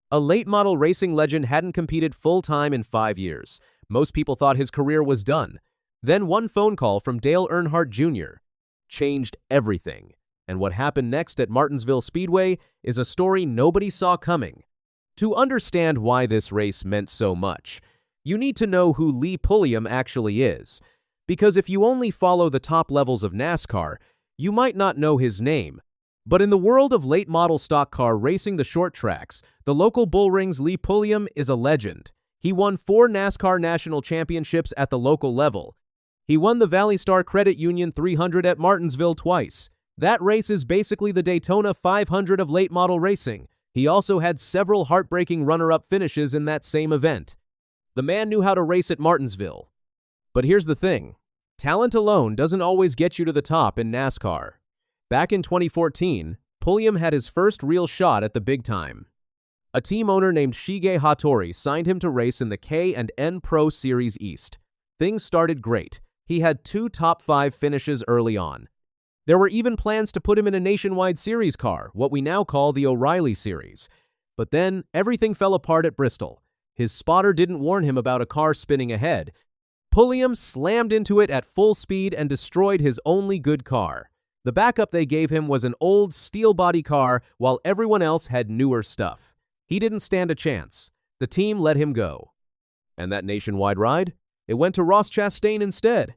A late-model racing legend hadn't competed full-time in 5 years. Most people thought his career was done. Then one phone call from Dale Earnhardt Jr. changed everything. And what happened next at Martinsville Speedway is a story nobody saw coming. To understand why this race meant so much, you need to know who Lee Pulliam actually is. Because if you only follow the top levels of NASCAR, you might not know his name. But in the world of late-model stock car racing the short tracks, the local bullring's Lee Pulliam is a legend. He won 4 NASCAR national championships at the local level. He won the Valley Star Credit Union 300 at Martinsville twice. That race is basically the Daytona 500 of late-model racing. He also had several heartbreaking runner-up finishes in that same event. The man knew how to race at Martinsville. But here's the thing. Talent alone doesn't always get you to the top in NASCAR. Back in 2014, Pulliam had his first real shot at the big time. A team owner named Shige Hattori signed him to race in the K&N Pro Series East. Things started great. He had 2 top 5 finishes early on. There were even plans to put him in a nationwide series car, what we now call the O'Reilly Series. But then, everything fell apart at Bristol. His spotter didn't warn him about a car spinning ahead. Pulliam slammed into it at full speed and destroyed his only good car. The backup they gave him was an old steel body car, while everyone else had newer stuff. He didn't stand a chance. The team let him go. And that nationwide ride? It went to Ross Chastain instead.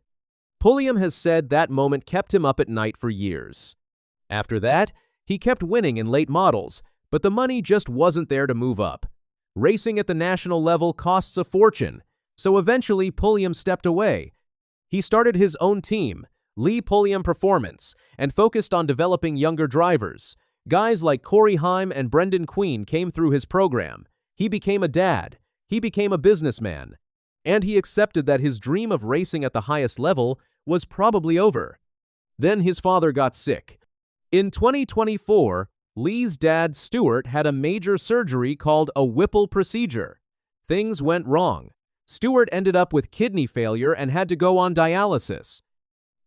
Pulliam has said that moment kept him up at night for years. After that, he kept winning in late models, but the money just wasn't there to move up. Racing at the national level costs a fortune, so eventually Pulliam stepped away. He started his own team, Lee Pulliam Performance, and focused on developing younger drivers. Guys like Corey Heim and Brendan Queen came through his program. He became a dad. He became a businessman. And he accepted that his dream of racing at the highest level was probably over. Then his father got sick. In 2024, Lee's dad, Stuart, had a major surgery called a Whipple procedure. Things went wrong. Stuart ended up with kidney failure and had to go on dialysis.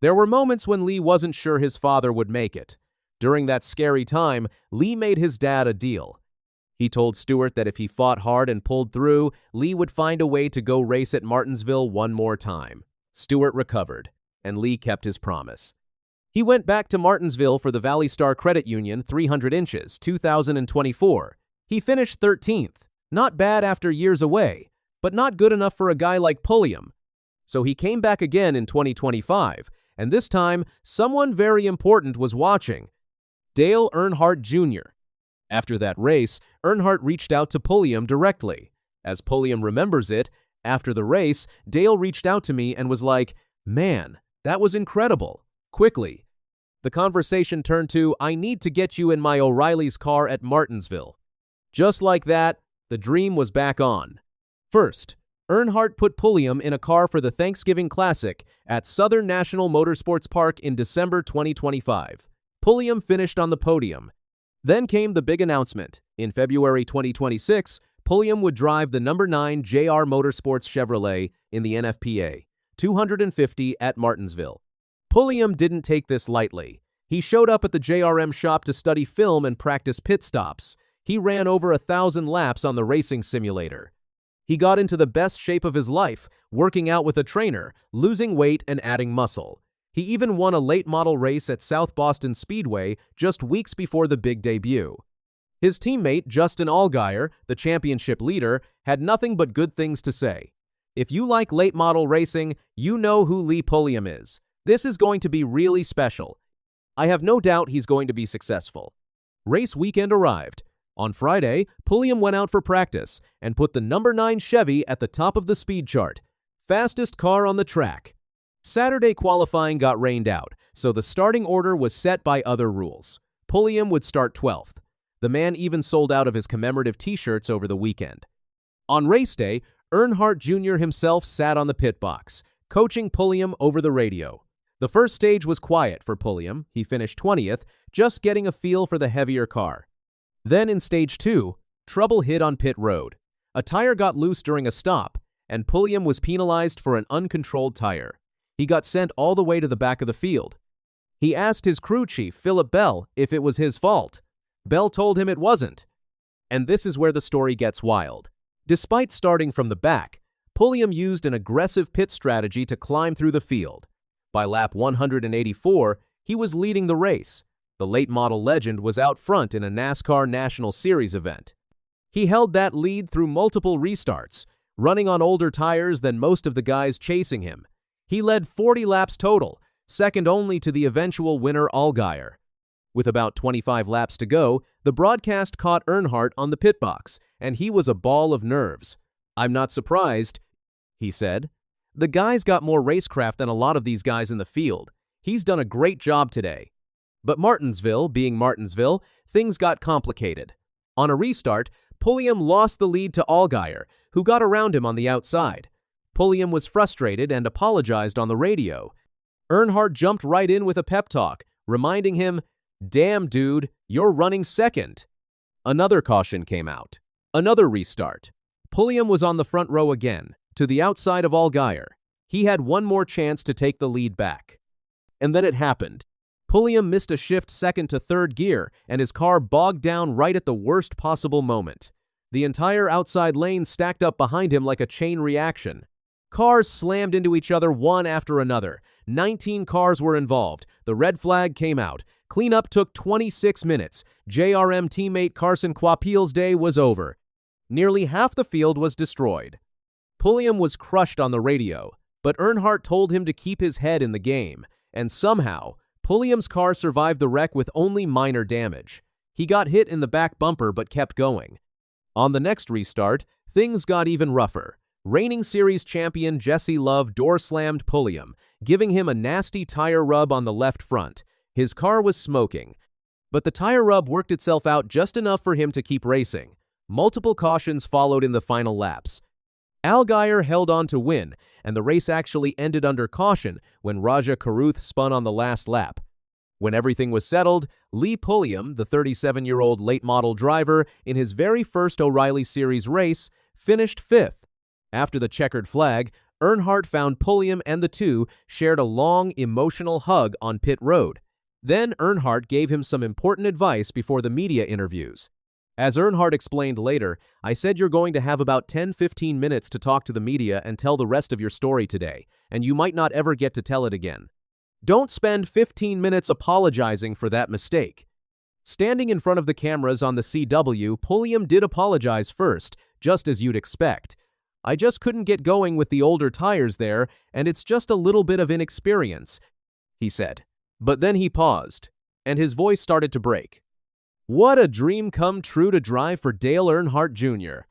There were moments when Lee wasn't sure his father would make it. During that scary time, Lee made his dad a deal. He told Stuart that if he fought hard and pulled through, Lee would find a way to go race at Martinsville one more time. Stuart recovered, and Lee kept his promise. He went back to Martinsville for the Valley Star Credit Union 300 inches, 2024. He finished 13th. Not bad after years away, but not good enough for a guy like Pulliam. So he came back again in 2025, and this time, someone very important was watching. Dale Earnhardt Jr. After that race, Earnhardt reached out to Pulliam directly. As Pulliam remembers it, after the race, Dale reached out to me and was like, "Man, that was incredible." Quickly. The conversation turned to, "I need to get you in my O'Reilly's car at Martinsville." Just like that, the dream was back on. First, Earnhardt put Pulliam in a car for the Thanksgiving Classic at Southern National Motorsports Park in December 2025. Pulliam finished on the podium. Then came the big announcement. In February 2026, Pulliam would drive the number 9 JR Motorsports Chevrolet in the NFPA, 250 at Martinsville. Pulliam didn't take this lightly. He showed up at the JRM shop to study film and practice pit stops. He ran over 1,000 laps on the racing simulator. He got into the best shape of his life, working out with a trainer, losing weight, and adding muscle. He even won a late-model race at South Boston Speedway just weeks before the big debut. His teammate, Justin Allgaier, the championship leader, had nothing but good things to say. If you like late-model racing, you know who Lee Pulliam is. This is going to be really special. I have no doubt he's going to be successful. Race weekend arrived. On Friday, Pulliam went out for practice and put the number 9 Chevy at the top of the speed chart. Fastest car on the track. Saturday qualifying got rained out, so the starting order was set by other rules. Pulliam would start 12th. The man even sold out of his commemorative t-shirts over the weekend. On race day, Earnhardt Jr. himself sat on the pit box, coaching Pulliam over the radio. The first stage was quiet for Pulliam. He finished 20th, just getting a feel for the heavier car. Then in stage 2, trouble hit on pit road. A tire got loose during a stop, and Pulliam was penalized for an uncontrolled tire. He got sent all the way to the back of the field. He asked his crew chief, Philip Bell, if it was his fault. Bell told him it wasn't. And this is where the story gets wild. Despite starting from the back, Pulliam used an aggressive pit strategy to climb through the field. By lap 184, he was leading the race. The late model legend was out front in a NASCAR National Series event. He held that lead through multiple restarts, running on older tires than most of the guys chasing him. He led 40 laps total, second only to the eventual winner Allgaier. With about 25 laps to go, the broadcast caught Earnhardt on the pit box, and he was a ball of nerves. "I'm not surprised," he said. "The guy's got more racecraft than a lot of these guys in the field. He's done a great job today." But Martinsville, being Martinsville, things got complicated. On a restart, Pulliam lost the lead to Allgaier, who got around him on the outside. Pulliam was frustrated and apologized on the radio. Earnhardt jumped right in with a pep talk, reminding him, "Damn, dude, you're running second." Another caution came out. Another restart. Pulliam was on the front row again, to the outside of Allgaier. He had one more chance to take the lead back. And then it happened. Pulliam missed a shift second to third gear, and his car bogged down right at the worst possible moment. The entire outside lane stacked up behind him like a chain reaction. Cars slammed into each other one after another. 19 cars were involved. The red flag came out. Cleanup took 26 minutes. JRM teammate Carson Quapil's day was over. Nearly half the field was destroyed. Pulliam was crushed on the radio, but Earnhardt told him to keep his head in the game, and somehow, Pulliam's car survived the wreck with only minor damage. He got hit in the back bumper but kept going. On the next restart, things got even rougher. Reigning series champion Jesse Love door-slammed Pulliam, giving him a nasty tire rub on the left front. His car was smoking, but the tire rub worked itself out just enough for him to keep racing. Multiple cautions followed in the final laps. Allgaier held on to win, and the race actually ended under caution when Raja Karuth spun on the last lap. When everything was settled, Lee Pulliam, the 37-year-old late-model driver, in his very first O'Reilly Series race, finished fifth. After the checkered flag, Earnhardt found Pulliam and the two shared a long, emotional hug on pit road. Then Earnhardt gave him some important advice before the media interviews. As Earnhardt explained later, "I said you're going to have about 10-15 minutes to talk to the media and tell the rest of your story today, and you might not ever get to tell it again. Don't spend 15 minutes apologizing for that mistake." Standing in front of the cameras on the CW, Pulliam did apologize first, just as you'd expect. "I just couldn't get going with the older tires there, and it's just a little bit of inexperience," he said. But then he paused, and his voice started to break. What a dream come true to drive for Dale Earnhardt Jr.